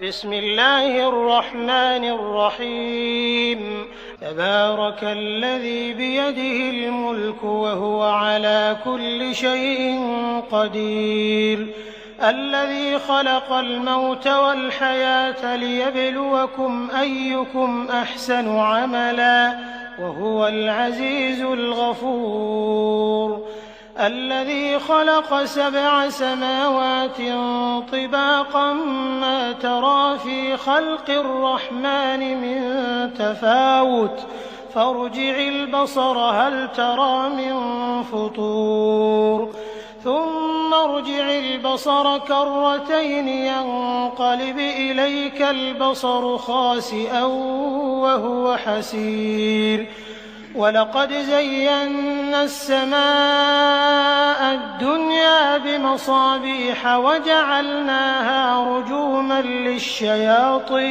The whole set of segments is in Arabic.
بسم الله الرحمن الرحيم تبارك الذي بيده الملك وهو على كل شيء قدير الذي خلق الموت والحياة ليبلوكم أيكم أحسن عملا وهو العزيز الغفور الذي خلق 7 سماوات طباقا ما ترى في خلق الرحمن من تفاوت فارجع البصر هل ترى من فطور ثم ارجع البصر كرتين ينقلب إليك البصر خاسئا وهو حسير ولقد زينا السماء الدنيا بمصابيح وجعلناها رجوما للشياطين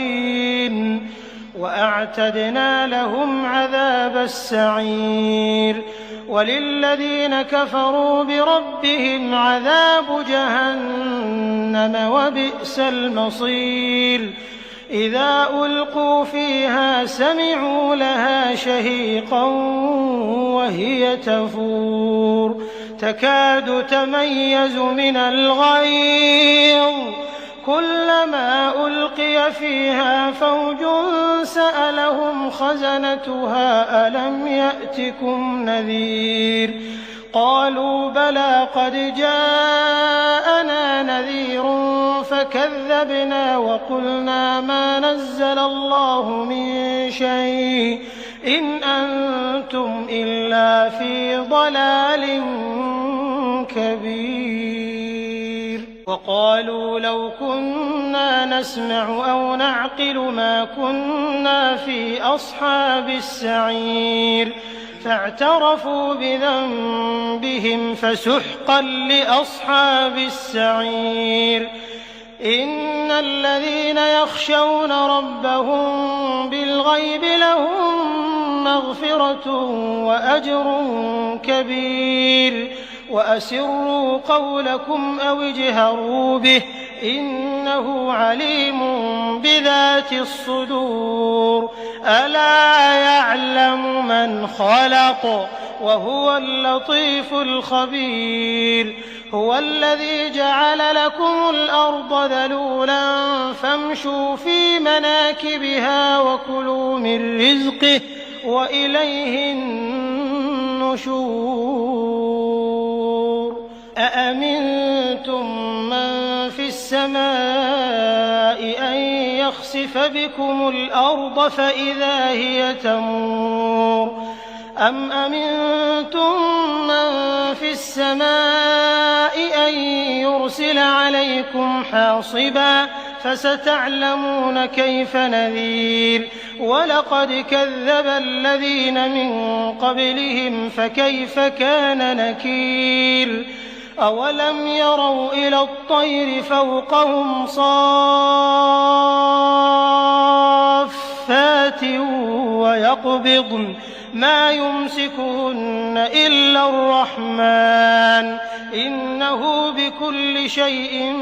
وأعتدنا لهم عذاب السعير وللذين كفروا بربهم عذاب جهنم وبئس المصير إذا ألقوا فيها سمعوا لها شهيقا وهي تفور تكاد تميز من الغيظ كلما ألقي فيها فوج سألهم خزنتها ألم يأتكم نذير قالوا بلى قد جاءنا نذير فكذبنا وقلنا ما نزل الله من شيء إن أنتم إلا في ضلال كبير وقالوا لو كنا نسمع أو نعقل ما كنا في أصحاب السعير فاعترفوا بذنبهم فسحقا لأصحاب السعير إن الذين يخشون ربهم بالغيب لهم مغفرة وأجر كبير وأسروا قولكم أو اجهروا به إنه عليم بذات الصدور ألا يعلم من خلق وهو اللطيف الخبير هو الذي جعل لكم الأرض ذلولا فامشوا في مناكبها وكلوا من رزقه وإليه النشور أأمنتم من في السماء أن يخسف بكم الأرض فإذا هي تمور أم أمنتم من في السماء أن يرسل عليكم حاصبا فستعلمون كيف نذير ولقد كذب الذين من قبلهم فكيف كان نكير أولم يروا إلى الطير فوقهم صافات ويقبضن ما يمسكهن إلا الرحمن إنه بكل شيء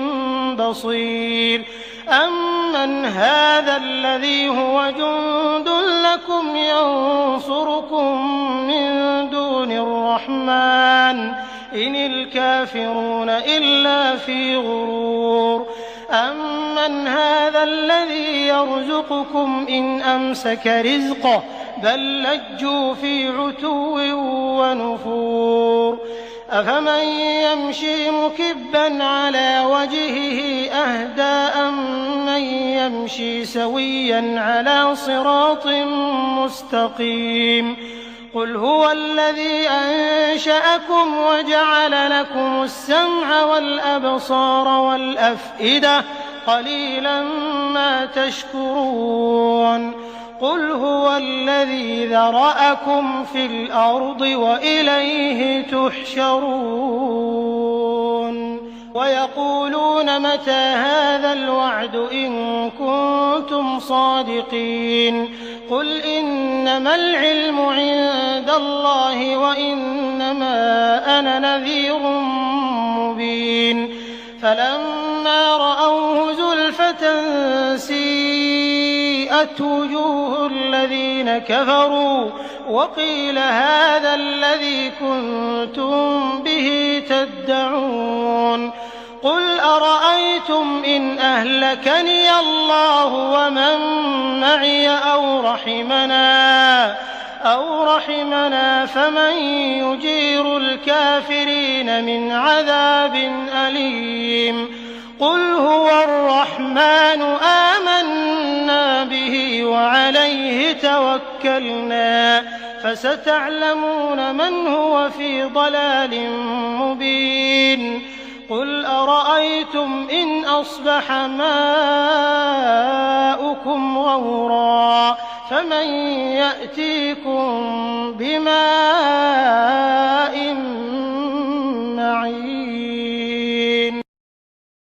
بصير أمن هذا الذي هو جند لكم ينصركم من دون الرحمن إن الكافرون إلا في غرور أمن هذا الذي يرزقكم إن أمسك رزقه بل لجوا في عتو ونفور أفمن يمشي مكبا على وجهه أهدى أمن يمشي سويا على صراط مستقيم قل هو الذي أنشأكم وجعل لكم السمع والأبصار والأفئدة قليلا ما تشكرون قل هو الذي ذرأكم في الأرض وإليه تحشرون ويقولون متى هذا الوعد إن كنتم صادقين قل إنما العلم عند الله وإنما أنا نذير مبين فلما رأوه زلفة سيئت وجوه الذين كفروا وقيل هذا الذي كنتم به تدعون قل أرأيتم إن أهلكني الله ومن معي أو رحمنا فمن يجير الكافرين من عذاب أليم قل هو الرحمن آمنا به وعليه توكلنا فستعلمون من هو في ضلال مبين قل أرأيتم إن أصبح ماؤكم غورا فمن يأتيكم بماء